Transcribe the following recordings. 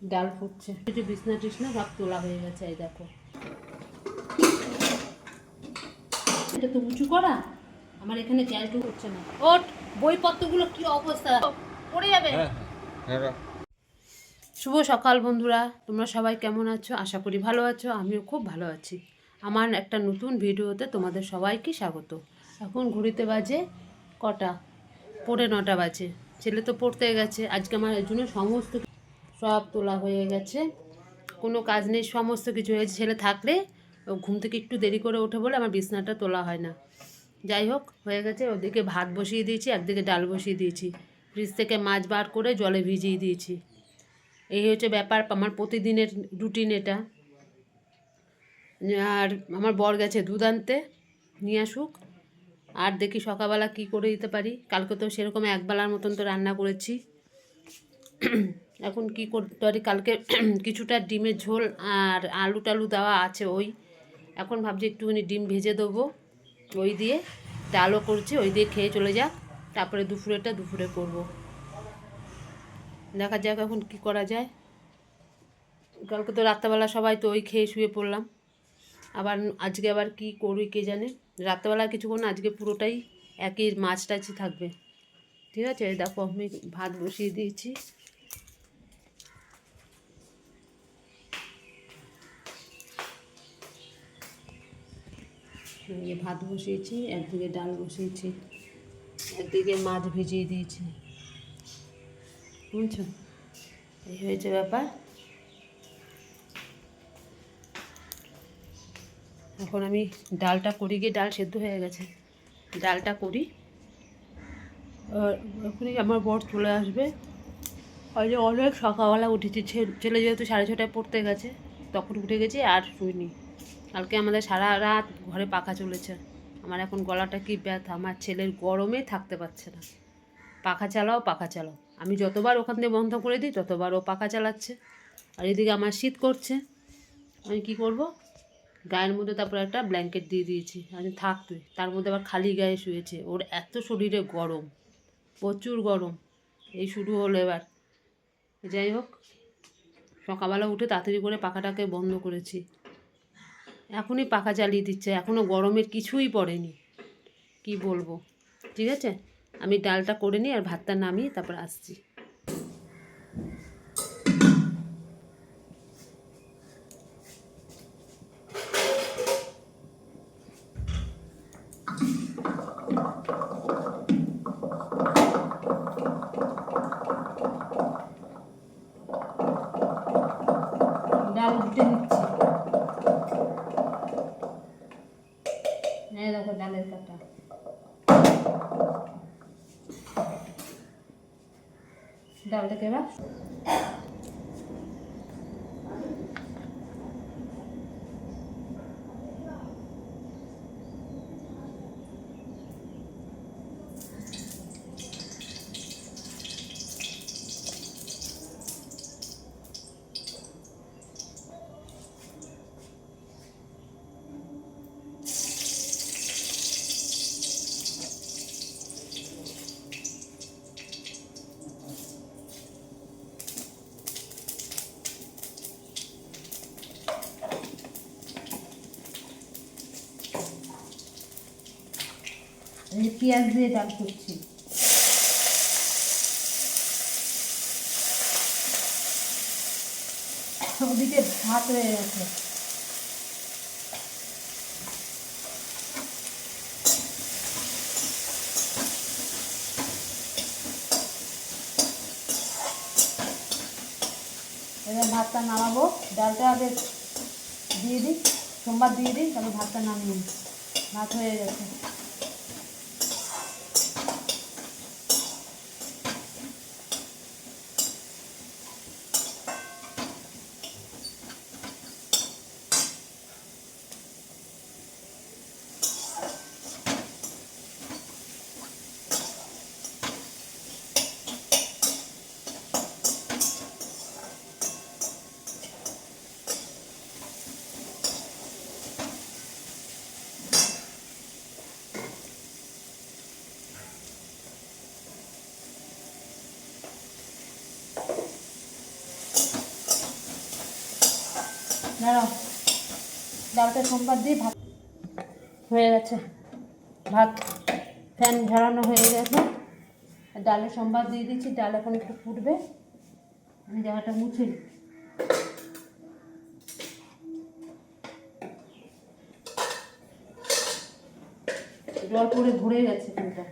ডাল ফুটছে, একটু বিছনা টিছনা সব তোলা হয়ে গেছে। এই দেখো, এটা তো উঁচু করা, আমার এখানে ক্যালটু হচ্ছে না। ওট, বইপত্রগুলো কি অবস্থা, পড়ে যাবে। শুভ সকাল বন্ধুরা, তোমরা সবাই কেমন আছো? আশা করি ভালো আছো, আমিও খুব ভালো আছি। আমার একটা নতুন ভিডিওতে তোমাদের সবাইকে স্বাগত। এখন ঘড়িতে বাজে কটা, 9:45 বাজে। ছেলে তো পড়তে গেছে। আজকে আমার এর জন্য সমস্ত সব তোলা হয়ে গেছে, কোনো কাজ নেই, সমস্ত কিছু হয়েছে। ছেলে থাকলে ও ঘুম থেকে একটু দেরি করে ওঠে বলে আমার বিছনাটা তোলা হয় না। যাই হোক, হয়ে গেছে। ওদিকে ভাত বসিয়ে দিয়েছি, একদিকে ডাল বসিয়ে দিয়েছি, ফ্রিজ থেকে মাছ বার করে জলে ভিজিয়ে দিয়েছি। এই হচ্ছে ব্যাপার, আমার প্রতিদিনের রুটিন এটা। আর আমার বর গেছে দুধ আনতে, নিয়ে আসুক, আর দেখি সকালবেলা কি করে দিতে পারি। কালকে তো সেরকম একবেলার মতন তো রান্না করেছি। এখন কি করতে পারি, কালকে কিছুটা ডিমের ঝোল আর আলু টালু দেওয়া আছে। ওই এখন ভাবছি একটুখানি ডিম ভেজে দেবো, ওই দিয়ে ডালও করছি, ওই দিয়ে খেয়ে চলে যাক। তারপরে দুপুরে করব, দেখা যাক এখন কি করা যায়। কালকে তো রাত্রেবেলা সবাই তো ওই খেয়ে শুয়ে পড়লাম। আবার আজকে আবার কি করি কে জানে। রাত্রেবেলা কিছু করুন, আজকে পুরোটাই একই মাছ টাছই থাকবে। ঠিক আছে, দেখো আমি ভাত বসিয়ে দিয়েছি। ভাত বসিয়েছি, একদিকে ডাল বসিয়েছি, একদিকে মাছ ভিজিয়ে দিয়েছি, বুঝছো? এই হয়েছে ব্যাপার। এখন আমি ডালটা করি, গিয়ে ডাল সেদ্ধ হয়ে গেছে, ডালটা করি। এখনই আমার বর চলে আসবে। আজ অনেক সকালবেলা উঠেছি, ছেলে যেহেতু 6:30টায় পড়তে গেছে, তখন উঠে গেছি আর শুইনি। কালকে আমাদের সারা রাত ঘরে পাখা চলেছে। আমার এখন গলাটা কি ব্যথা, আমার ছেলের গরমে থাকতে পারছে না। পাখা চালাও পাখা চালাও, আমি যতবার ওখান থেকে বন্ধ করে দিই ততবার ও পাখা চালাচ্ছে। আর এদিকে আমার শীত করছে, আমি কি করব? গায়ের মধ্যে তারপর একটা ব্ল্যাঙ্কেট দিয়ে দিয়েছি, আমি থাক তুই। তার মধ্যে আবার খালি গায়ে শুয়েছে, ওর এত শরীরে গরম, প্রচুর গরম। এই শুরু হলো এবার। যাই হোক, সকালবেলা উঠে তাড়াতাড়ি করে পাখাটাকে বন্ধ করেছি। এখনই পাখা চালিয়ে দিচ্ছে, এখনও গরমের কিছুই পড়েনি। কি বলবো। ঠিক আছে, আমি ডালটা করে নিই আর ভাতটা নামিয়ে তারপর আসছি। ডাল উঠে নিচ্ছি, হ্যাঁ দেখো ডালের কাটা। ডালটাকে এবার পেঁয়াজ দিয়ে ডাল করছি। ওদিকে ভাত হয়ে গেছে। এবার ভাতটা নামাবো, ডালটা আগে দিয়ে দিই, সোমবার দিয়ে দিই, তারপর ভাতটা নামিয়ে নিই। ভাত হয়ে গেছে। দাঁড়াও, ডালটা সোমবার দিয়ে ভাত হয়ে গেছে। ভাত ফ্যান ঝরানো হয়ে গেছে, ডালে সোমবার দিয়ে দিচ্ছি। ডাল এখন একটু ফুটবে, আমি জায়গাটা মুছে নিই। জল পরে ভরে গেছে ফ্যানটা।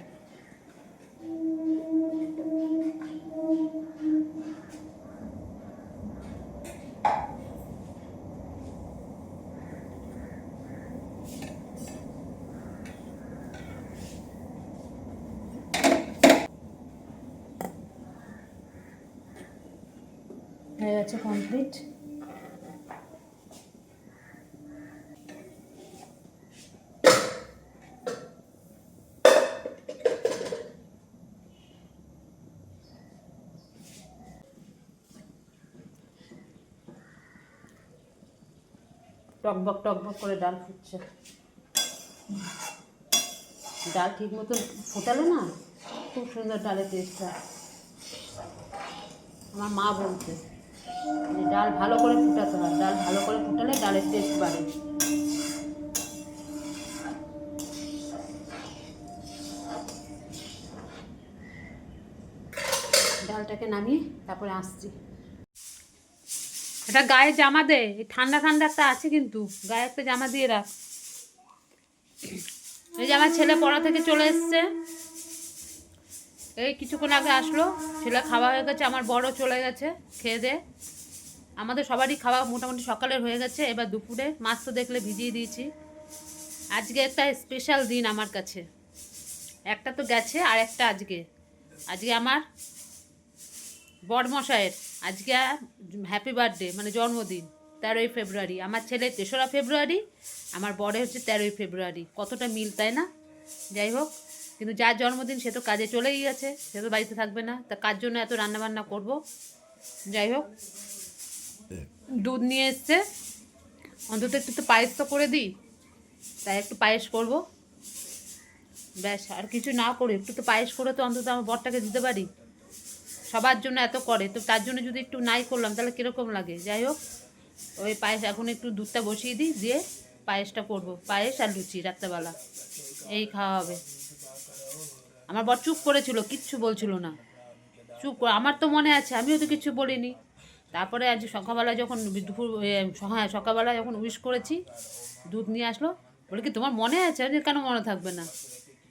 হয়ে গেছে কমপ্লিট। টকবক টকবক করে ডাল ফুটছে। ডাল ঠিক মতো ফোটালে না খুব সুন্দর ডালের টেস্ট হয়। আমার মা বলছে যে ডাল ভালো করে ফুটাতে হয়, ডাল ভালো করে ফুটালে ডালের টেস্ট বাড়ে। ডালটাকে নামিয়ে তারপরে আসছি। এটা গায়ে জামা দে, এই ঠান্ডা ঠান্ডা একটা আছে কিন্তু গায়ে একটা জামা দিয়ে রাখ। এই যে আমার ছেলে পড়া থেকে চলে এসছে, এই কিছুক্ষণ আগে আসলো। ছেলে খাওয়া হয়ে গেছে, আমার বড় চলে গেছে খেয়ে দে। আমাদের সবারই খাওয়া মোটামুটি সকালের হয়ে গেছে। এবার দুপুরে মাছ তো দেখলে ভিজিয়ে দিয়েছি। আজকে একটা স্পেশাল দিন আমার কাছে, একটা তো গেছে আর একটা আজকে। আজকে আমার বড়মশাইয়ের আজকে হ্যাপি বার্থডে, মানে জন্মদিন, 13ই ফেব্রুয়ারি। আমার ছেলে 3রা ফেব্রুয়ারি, আমার বড় হচ্ছে 13ই ফেব্রুয়ারি। কতটা মিল, তাই না? যাই হোক, কিন্তু যার জন্মদিন সে তো কাজে চলেই গেছে, সে তো বাড়িতে থাকবে না, তা কার জন্য এত রান্নাবান্না করব। যাই হোক, দুধ নিয়ে এসছে, অন্তত একটু তো পায়েস তো করে দিই, তাই একটু পায়েস করব। ব্যাস, আর কিছু না করে একটু তো পায়েস করে তো অন্তত আমার বরটাকে দিতে পারি। সবার জন্য এত করে, তো তার জন্য যদি একটু নাই করলাম তাহলে কীরকম লাগে। যাই হোক, ওই পায়েস এখন একটু দুধটা বসিয়ে দিই, দিয়ে পায়েসটা করব। পায়েস আর লুচি রাত্রেবেলা এই খাওয়া হবে। আমার বর চুপ করেছিল, কিচ্ছু বলছিল না, চুপ করে। আমার তো মনে আছে, আমিও তো কিছু বলিনি। তারপরে আজ সকালবেলা যখন দুপুর, হ্যাঁ সকালবেলা যখন উইশ করেছি, দুধ নিয়ে আসলো, বলে কি তোমার মনে আছে? আমি কেন মনে থাকবে না,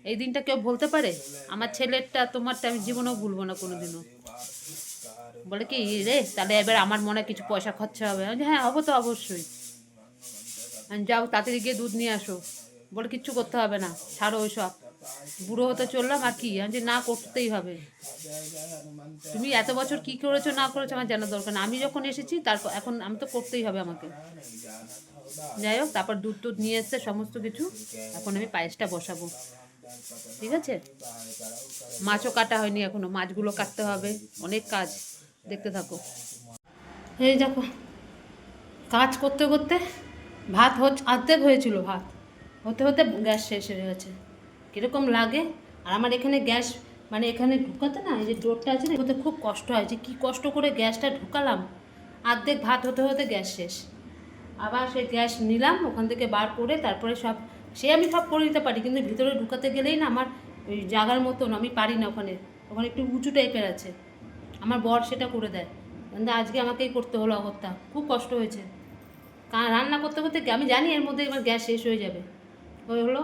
এই দিনটা কেউ বলতে পারে? আমার ছেলেরটা তোমারটা আমি জীবনেও ভুলবো না কোনো দিনও। বলে কি রে, তাহলে এবার আমার মনে কিছু পয়সা খরচা হবে? আমি হ্যাঁ হবো তো অবশ্যই। যাও তাড়াতাড়ি গিয়ে দুধ নিয়ে আসো। বলে কিচ্ছু করতে হবে না, ছাড়ো ওই সব, বুড়ো হতে চললাম আর কি। আমি যে না, করতেই হবে। তুমি এত বছর কি করেছো না করেছো আমার জানার দরকার না, আমি যখন এসেছি তারপর এখন আমি তো করতেই হবে আমাকে। যাই হোক, তারপর দুধ টুধ নিয়ে এসছে সমস্ত কিছু, এখন আমি পায়েসটা বসাবো। ঠিক আছে, মাছও কাটা হয়নি এখনো, মাছগুলো কাটতে হবে, অনেক কাজ, দেখতে থাকো। এই দেখো, কাজ করতে করতে ভাত অর্ধেক হয়েছিল, ভাত হতে হতে গ্যাস শেষ হয়ে গেছে। কীরকম লাগে। আর আমার এখানে গ্যাস, মানে এখানে ঢুকাতে না, এই যে ডোরটা আছে না, এটাতে খুব কষ্ট হয়, যে কী কষ্ট করে গ্যাসটা ঢুকালাম। অর্ধেক ভাত হতে হতে গ্যাস শেষ। আবার সেই গ্যাস নিলাম ওখান থেকে বার করে, তারপরে সব, সে আমি সব করে দিতে পারি, কিন্তু ভিতরে ঢুকাতে গেলেই না আমার ওই জায়গার মতন আমি পারি না। ওখানে ওখানে একটু উঁচু টাইপের আছে, আমার বর সেটা করে দেয়, কিন্তু আজকে আমাকেই করতে হলো অগত্যা, খুব কষ্ট হয়েছে। কারণ রান্না করতে করতে আমি জানি এর মধ্যে এবার গ্যাস শেষ হয়ে যাবে। ওই হলো,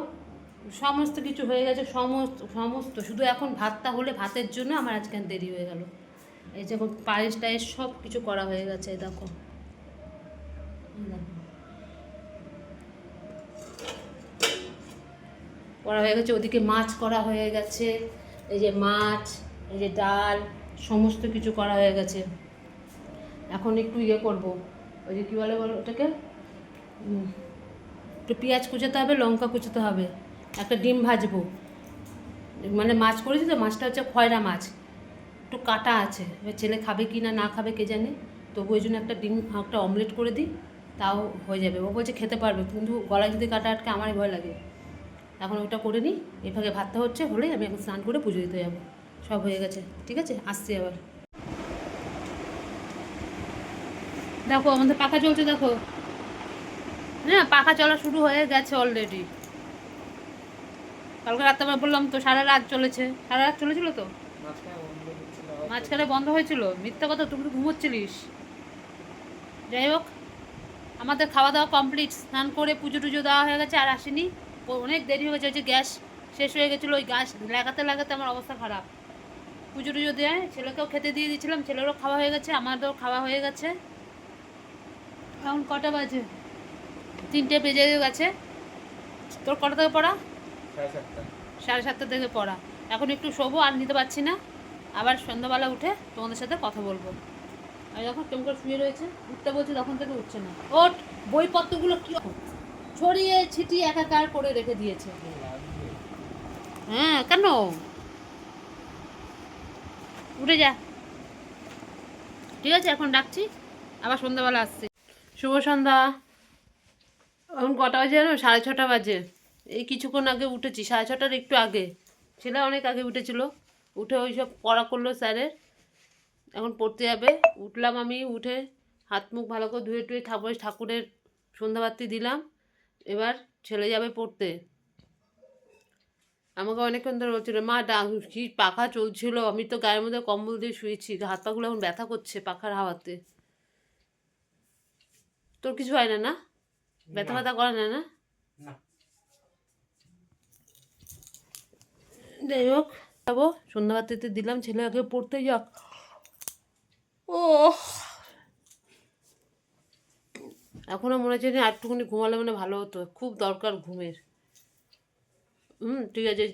সমস্ত কিছু হয়ে গেছে, সমস্ত শুধু এখন ভাতটা হলে, ভাতের জন্য আমার আজকে দেরি হয়ে গেল। এই যে পায়েস টায়েস সব কিছু করা হয়ে গেছে, দেখো করা হয়ে গেছে। ওদিকে মাছ করা হয়ে গেছে, এই যে মাছ, এই যে ডাল, সমস্ত কিছু করা হয়ে গেছে। এখন একটু ইয়ে করবো, ওই যে কী বলে ওটাকে, একটু পেঁয়াজ কুচাতে হবে, লঙ্কা কুচাতে হবে, একটা ডিম ভাজবো। মানে মাছ করেছি তো, মাছটা হচ্ছে খয়রা মাছ, একটু কাটা আছে, এবার ছেলে খাবে কি না না খাবে কে জানে, তবু ওই জন্য একটা ডিম, একটা অমলেট করে দিই, তাও হয়ে যাবে। ও বলছে খেতে পারবে, কিন্তু গলায় যদি কাটা আটকে আমারই ভয় লাগে। এখন ওটা করে নিই, এভাবে ভাতটা হচ্ছে, হলেই আমি এখন স্নান করে পুজো দিতে যাবো। সব হয়ে গেছে, ঠিক আছে, আসছি আবার। দেখো আমাদের পাখা চলছে, দেখো না পাখা চলা শুরু হয়ে গেছে অলরেডি। কালকে রাত্রে বললাম তো সারা রাত চলেছে, সারা রাত চলেছিল তো, মাঝখানে বন্ধ হয়েছিল। মিথ্যা কথা, তুমি তো ঘুমোচ্ছিলিস। যাই হোক, আমাদের খাওয়া দাওয়া কমপ্লিট, স্নান করে পুজো টুজো দেওয়া হয়ে গেছে, আর আসেনি, অনেক দেরি হয়ে গেছে। ওই যে গ্যাস শেষ হয়ে গেছিলো, ওই গ্যাস লাগাতে লাগাতে আমার অবস্থা খারাপ। পুজো টুজো দেয়, ছেলেকেও খেতে দিয়ে দিয়েছিলাম, ছেলেরও খাওয়া হয়ে গেছে, আমাদেরও খাওয়া হয়ে গেছে। এখন কটা বাজে? 3টে বেজে গেছে। তোর কটা থেকে পড়া? 7:30 থেকে পড়া। এখন একটু শোবো, আর নিতে পারছি না, আবার সন্ধ্যাবেলা উঠে তোমাদের সাথে কথা বলবো। আর যখন কেমন করে শুয়ে রয়েছে, উঠতে বলছি তখন থেকে উঠছে না। ওঠ, বইপত্রগুলো কি ছড়িয়ে ছিটিয়ে একাকার করে রেখে দিয়েছে। হ্যাঁ কেন? উঠে যা। ঠিক আছে, এখন ডাকছি, আবার সন্ধ্যাবেলা আসছি। শুভ সন্ধ্যা। এখন কটা বাজে জানো? 6:30 বাজে। এই কিছুক্ষণ আগে উঠেছি, 6:30টার একটু আগে। ছেলে অনেক আগে উঠেছিল, উঠে ওই সব পড়া করলো স্যারের, এখন পড়তে যাবে। উঠলাম আমি, উঠে হাত মুখ ভালো করে ধুয়ে টুয়ে ঠাকুরের সন্ধ্যাবাতি দিলাম। এবার ছেলে যাবে পড়তে। আমাকে অনেকক্ষণ ধরে বলছিল, মা কি পাখা চলছিল, আমি তো গায়ের মধ্যে কম্বল দিয়ে শুয়েছি, হাত পাগুলো এখন ব্যথা করছে পাখার হাওয়াতে। তোর কিছু হয় না? না ব্যথা ব্যথা করে না? না যাই হোক, যাবো সন্ধ্যাবাতিতে দিলাম, ছেলে আগে পড়তে যাক। ও এখনও মনে হচ্ছে না আরটুকুনি ঘুমালে মানে ভালো হতো, খুব দরকার ঘুমের। ঠিক আছে,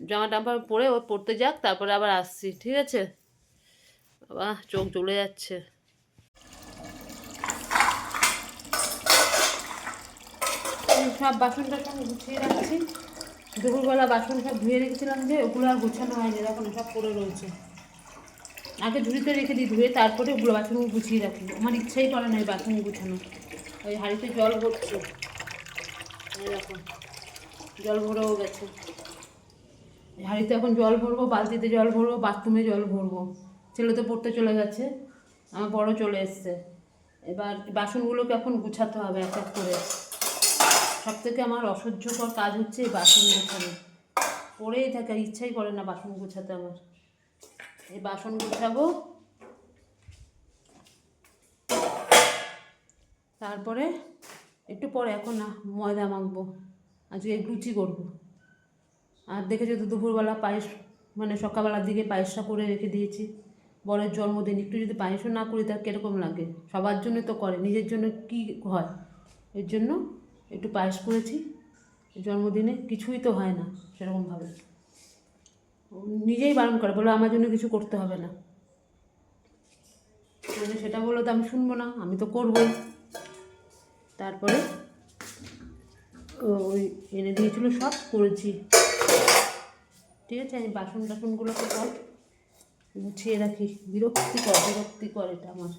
জামা টামা পরে ও পড়তে যাক, তারপরে আবার আসছি, ঠিক আছে? বাহ, চোখ জ্বলে যাচ্ছে। সব বাসন টাসন গুছিয়ে রাখছি, দুপুরবেলা বাসন সব ধুয়ে রেখেছিলাম, যে ওগুলো আর গোছানো হয়নি, এখন সব পড়ে রয়েছে। আগে ঝুড়িতে রেখে দিই ধুয়ে, তারপরে ওগুলো বাসনগুলো গুছিয়ে রাখি। আমার ইচ্ছাই করে না এই বাসন গুছানো। ওই হাঁড়িতে জল ভরছে, এরকম জল ভরেও গেছে। হাঁড়িতে এখন জল ভরবো, বালতিতে জল ভরবো, বাথরুমে জল ভরবো। ছেলে তো পড়তে চলে গেছে, আমার বড় চলে এসছে। এবার বাসনগুলোকে এখন গুছাতে হবে এক এক করে। সব থেকে আমার অসহ্যকর কাজ হচ্ছে এই বাসন গোছানো, পড়েই থাকে, ইচ্ছাই করে না বাসন গোছাতে আমার। এই বাসন গুছাবো, তারপরে একটু পরে, এখন না, ময়দা মাখবো, আজকে লুচি করবো। আর দেখেছো তো দুপুরবেলা পায়েস, মানে সকালবেলার দিকে পায়েসটা করে রেখে দিয়েছি। বরের জন্মদিন, একটু যদি পায়েসও না করি তার কীরকম লাগে? সবার জন্য তো করে, নিজের জন্য কি হয়? এর জন্য একটু পায়েস করেছি। জন্মদিনে কিছুই তো হয় না সেরকমভাবে, নিজেই বারণ করে, বলে আমার জন্য কিছু করতে হবে না। মানে সেটা বললো তো আমি শুনবো না, আমি তো করবোই। তারপরে ওই এনে দিয়েছিলো, সব করেছি। ঠিক আছে, আমি বাসন টাসনগুলোকে সব গুছিয়ে রাখি। বিরক্তিকর এটা আমার।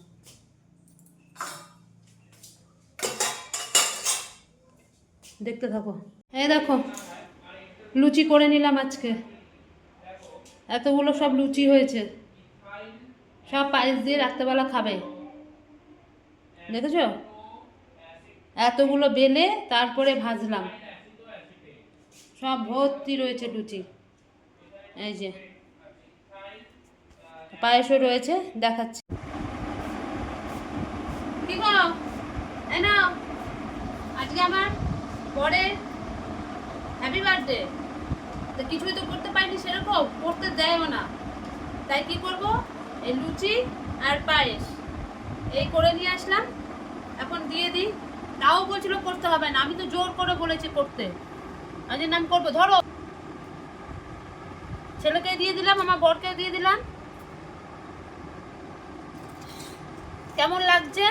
দেখতে থাকো। এই দেখো, লুচি করে নিলাম আজকে, এতগুলো সব লুচি হয়েছে, সব পায়েস দিয়ে রাত্রেবেলা খাবে। দেখেছো, এতগুলো বেলে তারপরে ভাজলাম, সব ভর্তি রয়েছে লুচি। এই যে পায়েসও রয়েছে, দেখাচ্ছি। কি গো, এই নাও, আজকে আমার বরের হ্যাপি বার্থডে। তো কিছুই তো করতে পারিনি সেরকম, করতে দেয়ও না, তাই কি করব, এই লুচি আর পায়েস এই করে নিয়ে আসলাম, এখন দিয়ে দিই। তাও বলছিল করতে হবে না, আমি তো জোর করে বলেছি করতে, আজ নাম করবো। ধরো, ছেলেকে দিয়ে দিলাম, আমার বরকে দিয়ে দিলাম। কেমন লাগছে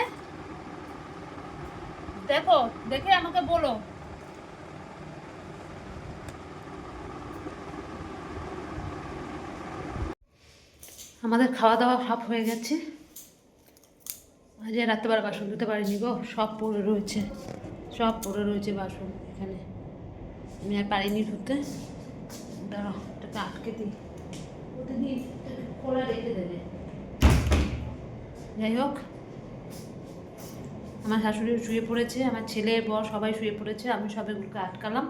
দেখো, দেখে আমাকে বলো। আমাদের খাওয়া দাওয়া সব হয়ে গেছে। আজ রাত্রেবেলা বাসন ধুতে পারিনি গো, সব পড়ে রয়েছে বাসন এখানে, আমি আর পারিনি ধুতে। দাঁড়াও, এটাকে আটকে দিই, প্রতিদিন খোলা রেখে দেবে। যাই হোক, আমার শাশুড়ি শুয়ে পড়েছে, আমার ছেলে বর সবাই শুয়ে পড়েছে, আমি সবাইগুলোকে আটকালাম।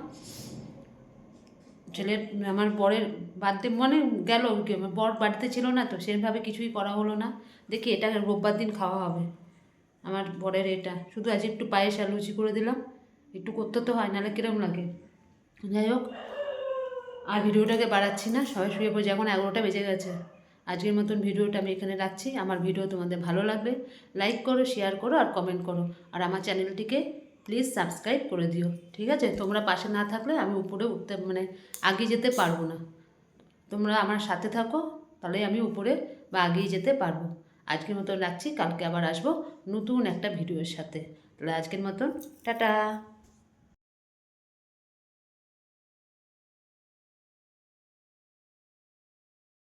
ছেলের আমার বরের বার্থডে মানে গেল, আমার বর বাড়িতে ছিল না তো সেভাবে কিছুই করা হলো না। দেখি এটা রোববার দিন খাওয়া হবে আমার বরের। এটা শুধু আজ একটু পায়েস আর লুচি করে দিলাম, একটু করতে তো হয়, নাহলে কিরম লাগে। যাই হোক, আর ভিডিওটাকে বাড়াচ্ছি না, সবাই শুয়ে পড়েছে, এখন 11টা বেজে গেছে। আজকের মতন ভিডিওটা আমি এখানে রাখছি। আমার ভিডিও তোমাদের ভালো লাগবে লাইক করো, শেয়ার করো আর কমেন্ট করো। আর আমার চ্যানেলটিকে প্লিজ সাবস্ক্রাইব করে দিও, ঠিক আছে? তোমরা পাশে না থাকলে আমি উপরে উঠতে মানে আগে যেতে পারবো না। তোমরা আমার সাথে থাকো, তাহলে আমি উপরে বা আগিয়ে যেতে পারবো। আজকের মতন রাখছি, কালকে আবার আসবো নতুন একটা ভিডিওর সাথে। তাহলে আজকের মতন টাটা।